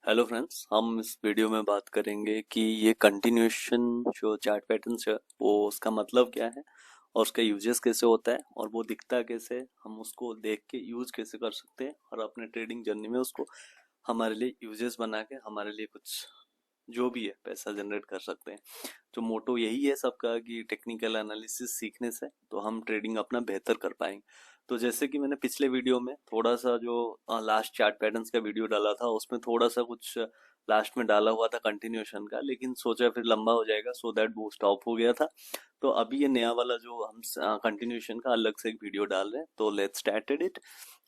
Hello friends, हम इस video में बात करेंगे कि ये कंटिन्यूएशन जो चार्ट पैटर्न्स है वो उसका मतलब क्या है और उसका यूजेस कैसे होता है और वो दिखता कैसे है, हम उसको देख के यूज कैसे कर सकते हैं और अपने ट्रेडिंग जर्नी में उसको हमारे लिए यूजेस बना के हमारे लिए कुछ जो भी है पैसा जनरेट कर सकते हैं। जो मोटो यही है सबका कि टेक्निकल एनालिसिस सीखने से तो हम ट्रेडिंग अपना बेहतर कर पाएंगे। तो जैसे कि मैंने पिछले वीडियो में थोड़ा सा जो लास्ट चार्ट पैटर्न्स का वीडियो डाला था उसमें थोड़ा सा कुछ लास्ट में डाला हुआ था कंटिन्यूएशन का, लेकिन सोचा फिर लंबा हो जाएगा सो दैट वो स्टॉप हो गया था। तो अभी ये नया वाला जो हम कंटिन्यूएशन का अलग से एक वीडियो डाल रहे हैं, तो लेट्स स्टार्टेड इट।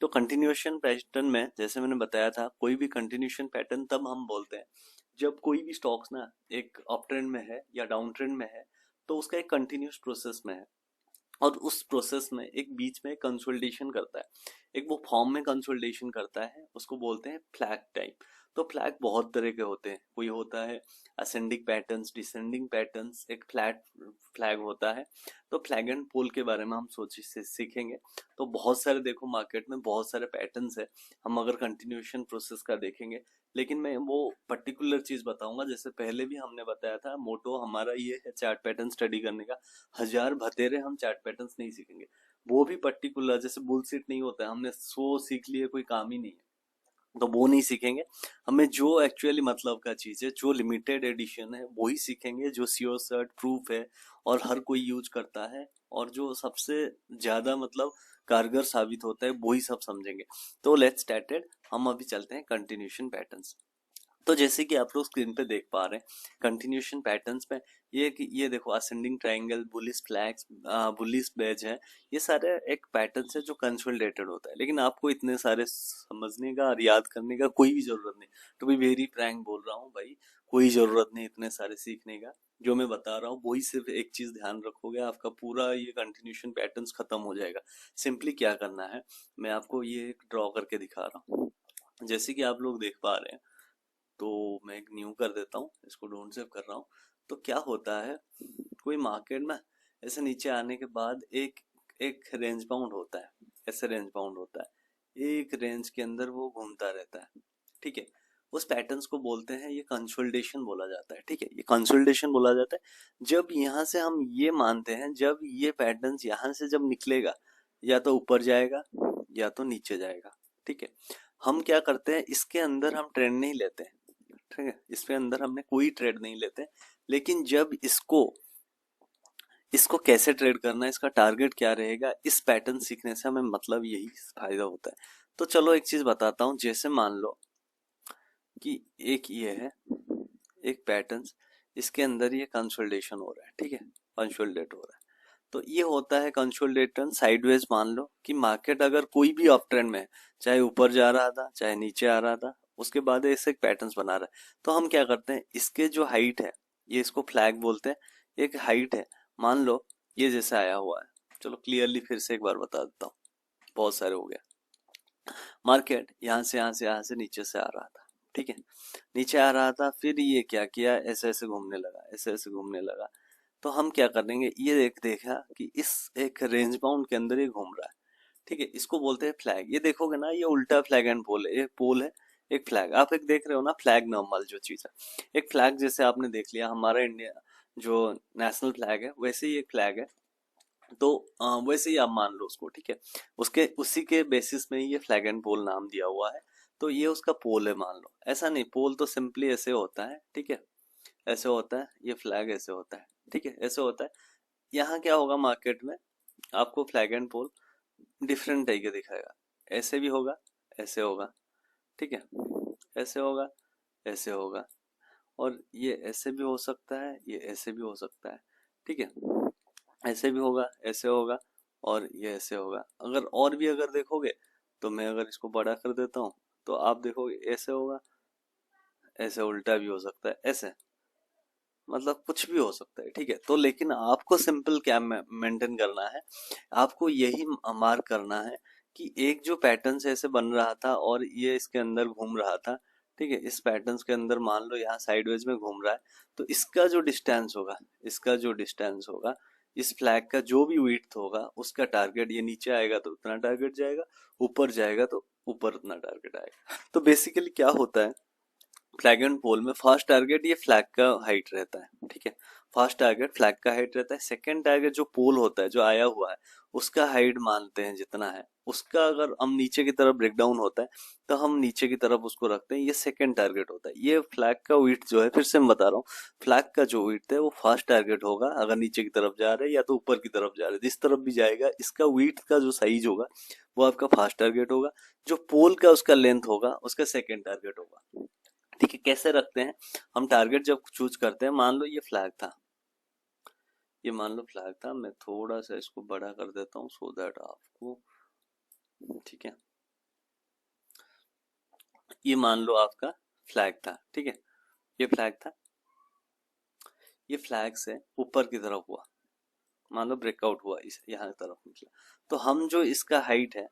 तो कंटिन्यूएशन पैटर्न में जैसे मैंने बताया था, कोई भी कंटिन्यूएशन पैटर्न तब हम बोलते हैं जब कोई भी स्टॉक्स ना एक अप ट्रेंड में है या डाउन ट्रेंड में है, तो उसका एक कंटिन्यूस प्रोसेस में है और उस प्रोसेस में एक बीच में कंसोलिडेशन करता है, एक वो फॉर्म में कंसोलिडेशन करता है, उसको बोलते हैं फ्लैग टाइप। तो फ्लैग बहुत तरह के होते हैं, कोई होता है असेंडिंग पैटर्न्स, डिसेंडिंग पैटर्न्स, एक फ्लैट फ्लैग होता है। तो फ्लैग एंड पोल के बारे में हम सोच से सीखेंगे। तो बहुत सारे देखो मार्केट में बहुत सारे पैटर्न्स है, हम अगर कंटिन्यूएशन प्रोसेस का देखेंगे, लेकिन मैं वो पर्टिकुलर चीज बताऊंगा जैसे पहले भी हमने बताया था, मोटो हमारा ये है चार्ट पैटर्न स्टडी करने का। हजार भतेरे हम चार्ट पैटर्न्स नहीं सीखेंगे, वो भी पर्टिकुलर जैसे बुलशिट नहीं होता है हमने 100 सीख लिए कोई काम ही नहीं है, तो वो नहीं सीखेंगे। हमें जो एक्चुअली मतलब का चीज है, जो लिमिटेड एडिशन है वो ही सीखेंगे, जो श्योर सर्ट प्रूफ है और हर कोई यूज करता है और जो सबसे ज्यादा मतलब कारगर साबित होता है वही सब समझेंगे। तो लेट्स स्टार्टेड, हम अभी चलते हैं कंटिन्यूशन पैटर्न्स। तो जैसे कि आप लोग स्क्रीन पे देख पा रहे हैं कंटिन्यूएशन पैटर्न्स में, ये देखो ascending triangle, bullish flags, bullish base है, ये सारे एक पैटर्न है जो कंसोलिडेटेड होता है। लेकिन आपको इतने सारे समझने का और याद करने का कोई भी जरूरत नहीं। टू बी वेरी फ्रैंक बोल रहा हूँ भाई, कोई जरूरत नहीं इतने सारे सीखने का। जो मैं बता रहा हूँ वही सिर्फ एक चीज ध्यान रखोगे, आपका पूरा ये कंटिन्यूएशन पैटर्न्स खत्म हो जाएगा। सिंपली क्या करना है, मैं आपको ये ड्रॉ करके दिखा रहा हूँ। जैसे कि आप लोग देख पा रहे हैं, तो मैं एक न्यू कर देता हूँ, इसको डोंट सेव कर रहा हूँ। तो क्या होता है, कोई मार्केट में ऐसे नीचे आने के बाद एक एक रेंज बाउंड होता है, ऐसे रेंज बाउंड होता है, एक रेंज के अंदर वो घूमता रहता है। ठीक है, उस पैटर्न्स को बोलते हैं, ये कंसोलिडेशन बोला जाता है। ठीक है, ये कंसोलिडेशन बोला जाता है जब यहाँ से हम ये मानते हैं, जब ये पैटर्न्स यहाँ से जब निकलेगा, या तो ऊपर जाएगा या तो नीचे जाएगा। ठीक है, हम क्या करते हैं, इसके अंदर हम ट्रेंड नहीं लेते, ठीक है, इसके अंदर हमने कोई ट्रेड नहीं लेते। लेकिन जब इसको इसको कैसे ट्रेड करना है, इसका टारगेट क्या रहेगा, इस पैटर्न सीखने से हमें मतलब यही फायदा होता है। तो चलो एक चीज बताता हूँ, जैसे मान लो कि एक ये है, एक पैटर्न, इसके अंदर ये कंसोलिडेशन हो रहा है। ठीक है, कंसोलिडेट हो रहा है, तो ये होता है कंसोलिडेशन साइडवेज। मान लो कि मार्केट अगर कोई भी अप ट्रेंड में है, चाहे ऊपर जा रहा था चाहे नीचे आ रहा था, उसके बाद ऐसे पैटर्न्स बना रहा है, तो हम क्या करते हैं, इसके जो हाइट है, ये इसको फ्लैग बोलते हैं, एक हाइट है, मान लो ये जैसे आया हुआ है। चलो क्लियरली फिर से एक बार बता देता हूँ, बहुत सारे हो गया। मार्केट यहाँ से नीचे से आ रहा था। ठीक है, नीचे आ रहा था, फिर ये क्या किया, ऐसे ऐसे घूमने लगा, ऐसे ऐसे घूमने लगा। तो हम क्या करेंगे, ये देखा कि इस एक रेंज बाउंड के अंदर ये घूम रहा है। ठीक है, इसको बोलते हैं फ्लैग। ये देखोगे ना, ये उल्टा फ्लैग एंड पोल है, एक पोल है एक फ्लैग। आप एक देख रहे हो ना फ्लैग नॉर्मल जो चीज है, एक फ्लैग जैसे आपने देख लिया हमारा इंडिया जो नेशनल फ्लैग है, वैसे ही एक फ्लैग है। तो वैसे ही आप मान लो उसको। ठीक है, उसके उसी के बेसिस में ही ये फ्लैग एंड पोल नाम दिया हुआ है। तो ये उसका पोल है मान लो, ऐसा नहीं, पोल तो सिंपली ऐसे होता है। ठीक है, ऐसे होता है, ये फ्लैग ऐसे होता है। ठीक है, ऐसे होता है। यहाँ क्या होगा मार्केट में, आपको फ्लैग एंड पोल डिफरेंट तरीके दिखाएगा, ऐसे भी होगा, ऐसे होगा। ठीक है, ऐसे होगा, ऐसे होगा, और ये ऐसे भी हो सकता है, ये ऐसे भी हो सकता है। ठीक है, ऐसे भी होगा, ऐसे होगा, और ये ऐसे होगा। अगर और भी अगर देखोगे, तो मैं अगर इसको बड़ा कर देता हूँ, तो आप देखोगे ऐसे होगा, ऐसे उल्टा भी हो सकता है, ऐसे, मतलब कुछ भी हो सकता है। ठीक है, तो लेकिन आपको सिंपल क्या मेंटेन करना है, आपको यही मार्क करना है कि एक जो पैटर्न से ऐसे बन रहा था और ये इसके अंदर घूम रहा था। ठीक है, इस पैटर्न के अंदर मान लो यहाँ साइडवेज में घूम रहा है, तो इसका जो डिस्टेंस होगा, इसका जो डिस्टेंस होगा, इस फ्लैग का जो भी विड्थ होगा, उसका टारगेट, ये नीचे आएगा तो उतना टारगेट जाएगा, ऊपर जाएगा तो ऊपर उतना टारगेट आएगा। तो बेसिकली क्या होता है, फ्लैग एंड पोल में फर्स्ट टारगेट ये फ्लैग का हाइट रहता है, ठीक है। फर्स्ट टारगेट फ्लैग का हाइट रहता है। सेकंड टारगेट जो पोल होता है, जो आया हुआ है, उसका हाइट मानते हैं जितना है, उसका अगर हम नीचे की तरफ ब्रेक डाउन होता है तो हम नीचे की तरफ उसको रखते हैं, ये सेकंड टारगेट होता है। ये फ्लैग का विड्थ जो है, फिर से मैं बता रहा हूँ, फ्लैग का जो विड्थ है वो फर्स्ट टारगेट होगा अगर नीचे की तरफ जा रहे हैं या तो ऊपर की तरफ जा रहे हैं, जिस तरफ भी जाएगा इसका विड्थ का जो साइज होगा वो आपका फर्स्ट टारगेट होगा। जो पोल का उसका लेंथ होगा उसका सेकंड टारगेट होगा, ठीक है। कैसे रखते हैं हम टारगेट जब चूज करते हैं, मान लो ये फ्लैग था, ये मान लो फ्लैग था, मैं थोड़ा सा इसको बड़ा कर देता हूँ सो दैट आपको, ठीक है। ये मान लो आपका फ्लैग था, ठीक है, ये फ्लैग था, ये फ्लैग से ऊपर की तरफ हुआ, मान लो ब्रेकआउट हुआ, इस यहाँ की तरफ निकला, तो हम जो इसका हाइट है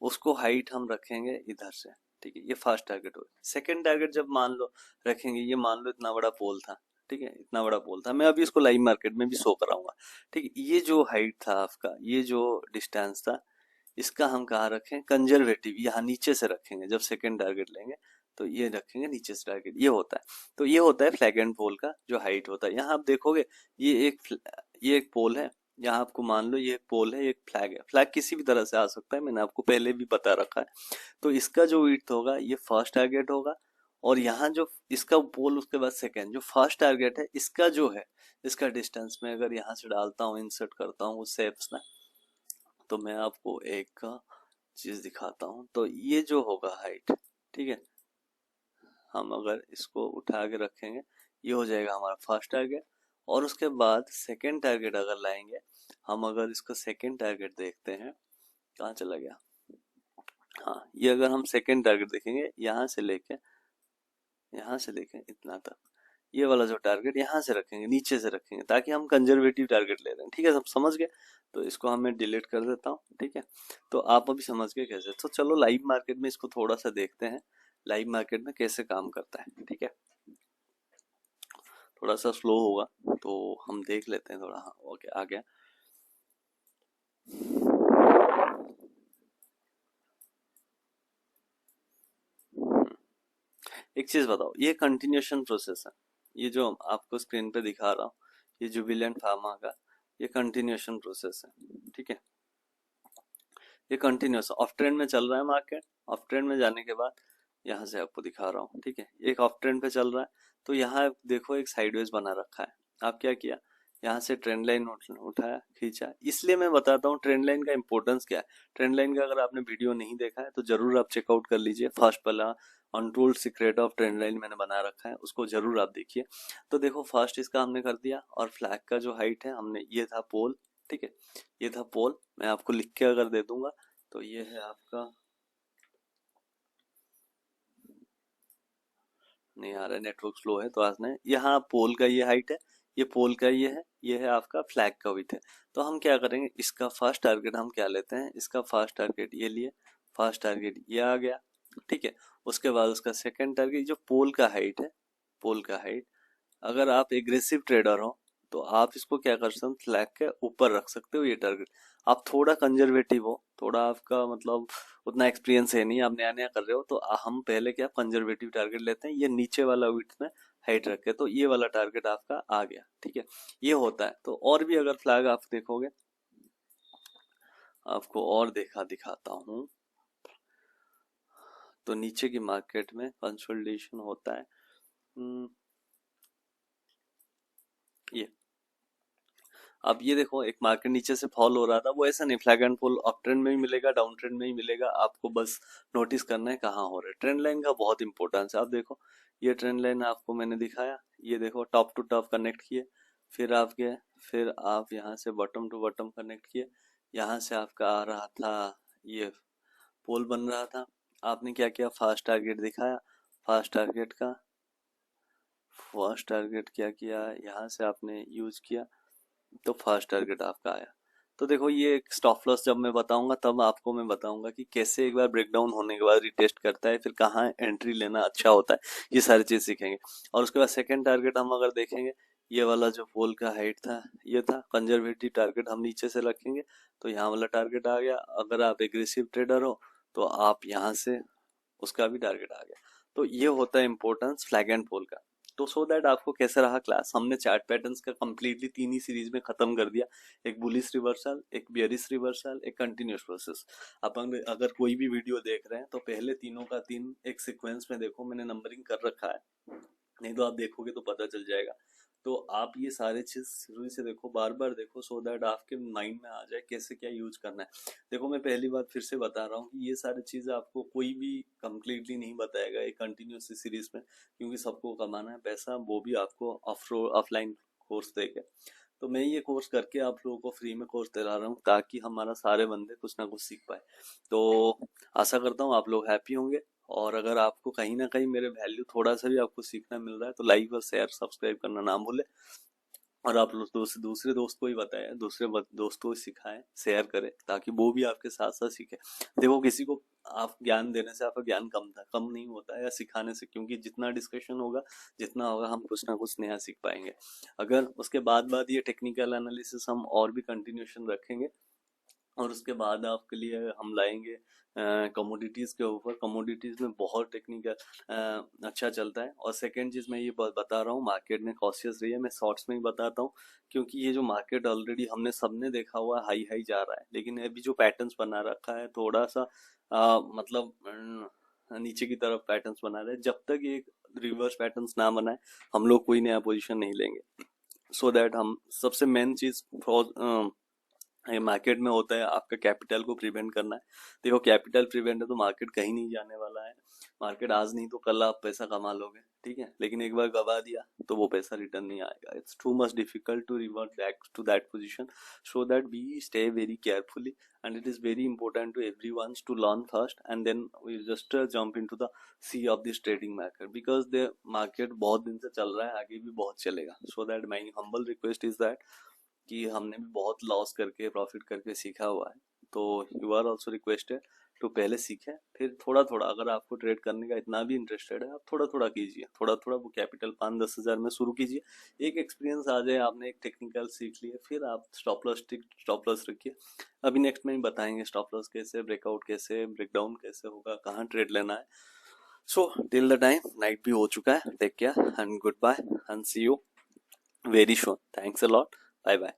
उसको हाइट हम रखेंगे इधर से, ठीक है। ये फर्स्ट टारगेट हो। सेकंड टारगेट जब मान लो रखेंगे, ये मान लो इतना बड़ा पोल था, ठीक है, इतना बड़ा पोल था, मैं अभी इसको लाइव मार्केट में भी शो कराऊंगा, ठीक है। ये जो हाइट था आपका, ये जो डिस्टेंस था, इसका हम कहाँ रखें, कंजर्वेटिव यहाँ नीचे से रखेंगे। जब सेकंड टारगेट लेंगे तो ये रखेंगे नीचे से टारगेट, ये होता है। तो ये होता है फ्लैग एंड पोल का जो हाइट होता है। यहाँ आप देखोगे ये एक पोल है, यहाँ आपको मान लो ये एक पोल है, एक फ्लैग है। फ्लैग किसी भी तरह से आ सकता है, मैंने आपको पहले भी बता रखा है। तो इसका जो विड्थ होगा ये फर्स्ट टारगेट होगा, और यहाँ जो इसका पोल उसके बाद सेकंड, जो फर्स्ट टारगेट है इसका जो है, इसका डिस्टेंस में अगर यहाँ से डालता हूँ, इंसर्ट करता हूँ उस शेप्स में, तो मैं आपको एक चीज दिखाता हूँ। तो ये जो होगा हाइट, ठीक है, हम अगर इसको उठा के रखेंगे, ये हो जाएगा हमारा फर्स्ट टारगेट। और उसके बाद सेकंड टारगेट अगर लाएंगे हम, अगर इसका सेकंड टारगेट देखते हैं, कहाँ चला गया, हाँ, ये अगर हम सेकंड टारगेट देखेंगे, यहाँ से लेके इतना तक, ये वाला जो टारगेट यहाँ से रखेंगे, नीचे से रखेंगे, ताकि हम कंजर्वेटिव टारगेट ले रहे हैं, ठीक है, सब समझ गए। तो इसको हमें डिलीट कर देता हूँ, ठीक है। तो आप अभी समझ गए कैसे। तो चलो लाइव मार्केट में इसको थोड़ा सा देखते हैं, लाइव मार्केट में कैसे काम करता है, ठीक है। थोड़ा सा स्लो होगा तो हम देख लेते हैं थोड़ा, हाँ ओके आ गया। एक चीज बताओ, ये कंटिन्यूएशन प्रोसेस है, ये जो आपको स्क्रीन पे दिखा रहा हूँ, ये जुबिलेंट फार्मा का ये कंटिन्यूएशन प्रोसेस है, ठीक है। ये कंटिन्यूस ऑफ ट्रेंड में चल रहा है मार्केट, ऑफ ट्रेंड में जाने के बाद यहाँ से आपको दिखा रहा हूँ, ठीक है, एक ऑफ ट्रेंड पे चल रहा है, तो यहाँ देखो एक साइडवेज बना रखा है। आप क्या किया, यहाँ से ट्रेंड लाइन उठाया, खींचा। इसलिए मैं बताता हूँ ट्रेंड लाइन का इंपॉर्टेंस क्या है। ट्रेंड लाइन का अगर आपने वीडियो नहीं देखा है तो जरूर आप चेकआउट कर लीजिए, फर्स्ट वाला untold secret of trend line मैंने बना रखा है, उसको जरूर आप देखिए। तो देखो फर्स्ट इसका हमने कर दिया, और फ्लैग का जो हाइट है हमने, ये था पोल, ठीक है, ये था पोल। मैं आपको लिख के अगर दे दूंगा तो ये है आपका, नहीं आ रहा है, नेटवर्क स्लो है तो आज नहीं, यहाँ पोल का ये हाइट है, ये पोल का ये है आपका फ्लैग का विड्थ है। तो हम क्या करेंगे, इसका फर्स्ट टारगेट हम क्या लेते हैं, इसका फर्स्ट टारगेट ये लिए, फर्स्ट टारगेट ये आ गया, ठीक है। उसके बाद उसका सेकंड टारगेट जो पोल का हाइट है, पोल का हाइट, अगर आप एग्रेसिव ट्रेडर हो तो आप इसको क्या कर सकते हो, फ्लैग के ऊपर रख सकते हो ये टारगेट। आप थोड़ा कंजर्वेटिव हो, थोड़ा आपका मतलब उतना एक्सपीरियंस है नहीं, आप नया नया कर रहे हो, तो हम पहले क्या कंजर्वेटिव टारगेट लेते हैं, ये नीचे वाला विड्थ में हाइट रखे, तो ये वाला टारगेट आपका आ गया, ठीक है। ये होता है। तो और भी अगर फ्लैग आप देखोगे, आपको और दिखाता हूँ, तो नीचे की मार्केट में कंसोलिडेशन होता है। ये अब ये देखो, एक मार्केट नीचे से फॉल हो रहा था, वो ऐसा नहीं, flag and fall up trend में ही मिलेगा, डाउन ट्रेंड में ही मिलेगा, आपको बस नोटिस करना है कहाँ हो रहा है। ट्रेंड लाइन का बहुत इंपॉर्टेंस है। आप देखो, ये ट्रेंड लाइन आपको मैंने दिखाया, ये देखो टॉप टू टॉप कनेक्ट किए, फिर आप गए, फिर आप यहाँ से बॉटम टू बॉटम कनेक्ट किए, यहाँ से आपका आ रहा था, ये पोल बन रहा था। आपने क्या किया, फास्ट टारगेट दिखाया, फास्ट टारगेट का फर्स्ट टारगेट क्या किया, यहाँ से आपने यूज किया, तो फर्स्ट टारगेट आपका आया। तो देखो, ये एक स्टॉप लॉस जब मैं बताऊंगा तब आपको मैं बताऊंगा कि कैसे एक बार ब्रेकडाउन होने के बाद रिटेस्ट करता है, फिर कहाँ एंट्री लेना अच्छा होता है, ये सारी चीज सीखेंगे। और उसके बाद सेकंड टारगेट हम अगर देखेंगे, ये वाला जो पोल का हाइट था, ये था कंजर्वेटिव टारगेट, हम नीचे से रखेंगे, तो यहाँ वाला टारगेट आ गया। अगर आप एग्रेसिव ट्रेडर हो तो आप यहाँ से उसका भी टारगेट आ गया। तो ये होता है इम्पोर्टेंस फ्लैग एंड फॉल का। तो सो दैट आपको कैसा रहा क्लास, हमने चार्ट पैटर्न्स का कंप्लीटली 3 ही सीरीज में खत्म कर दिया। एक बुलिश रिवर्सल, एक बियरिश रिवर्सल, एक कंटिन्यूस प्रोसेस। अपन अगर कोई भी वीडियो देख रहे हैं तो पहले तीनों का तीन एक सीक्वेंस में देखो, मैंने नंबरिंग कर रखा है, नहीं तो आप देखोगे तो पता चल जाएगा। तो आप ये सारे चीज शुरू से देखो, बार बार देखो, सो दैट आपके माइंड में आ जाए कैसे क्या यूज करना है। देखो मैं पहली बार फिर से बता रहा हूँ कि ये सारी चीजें आपको कोई भी कंप्लीटली नहीं बताएगा एक कंटिन्यूस सीरीज में, क्योंकि सबको कमाना है पैसा, वो भी आपको ऑफलाइन कोर्स देके। तो मैं ये कोर्स करके आप लोगों को फ्री में कोर्स दिला रहा हूँ ताकि हमारा सारे बंदे कुछ ना कुछ सीख पाए। तो आशा करता हूँ आप लोग हैप्पी होंगे। और अगर आपको कहीं ना कहीं मेरे वैल्यू थोड़ा सा भी आपको सीखना मिल रहा है तो लाइक और शेयर सब्सक्राइब करना ना भूले। और आप लोग दूसरे दोस्त को ही बताएं, दोस्तों को सिखाएं, शेयर करें ताकि वो भी आपके साथ साथ सीखे। देखो किसी को आप ज्ञान देने से आपका ज्ञान कम नहीं होता है, या सिखाने से, क्योंकि जितना डिस्कशन होगा, जितना होगा, हम कुछ ना कुछ नया सीख पाएंगे। अगर उसके बाद ये टेक्निकल एनालिसिस हम और भी कंटिन्यूशन रखेंगे, और उसके बाद आपके लिए हम लाएंगे कमोडिटीज के ऊपर। कमोडिटीज में बहुत टेक्निकल अच्छा चलता है। और सेकंड चीज मैं ये बता रहा हूँ, मार्केट में कॉशियस रही है, मैं शॉर्ट्स में ही बताता हूँ, क्योंकि ये जो मार्केट ऑलरेडी हमने सबने देखा हुआ हाई हाई जा रहा है, लेकिन अभी जो पैटर्न्स बना रखा है थोड़ा सा मतलब नीचे की तरफ पैटर्न्स बना रहे हैं। जब तक ये रिवर्स पैटर्न्स ना बनाए हम लोग कोई नया पोजीशन नहीं लेंगे। सो दैट हम सबसे मेन चीज ये मार्केट में होता है, आपका कैपिटल को प्रिवेंट करना है। देखो कैपिटल प्रिवेंट है तो मार्केट कहीं नहीं जाने वाला है। मार्केट आज नहीं तो कल आप पैसा कमा लोगे, ठीक है, लेकिन एक बार गवा दिया तो वो पैसा रिटर्न नहीं आएगा। It's too much difficult to revert back to that position. So that we stay very carefully, and it is very important to everyone to learn first and then we just jump into the sea of this trading market, because the market बहुत दिन से चल रहा है, आगे भी बहुत चलेगा। so that my humble request is that कि हमने भी बहुत लॉस करके प्रॉफिट करके सीखा हुआ है, तो यू आर ऑल्सो रिक्वेस्टेड तो पहले सीखें, फिर थोड़ा थोड़ा, अगर आपको ट्रेड करने का इतना भी इंटरेस्टेड है आप थोड़ा थोड़ा कीजिए, थोड़ा थोड़ा वो कैपिटल 5-10 हजार में शुरू कीजिए। एक एक्सपीरियंस आ जाए, आपने एक टेक्निकल सीख लिया, फिर आप स्टॉप लॉस रखिए। अभी नेक्स्ट में ही बताएंगे स्टॉप लॉस कैसे, ब्रेकआउट कैसे, ब्रेकडाउन कैसे होगा, कहाँ ट्रेड लेना है। So till the time night भी हो चुका है, take care and good bye and see you very soon. Thanks a lot, bye bye.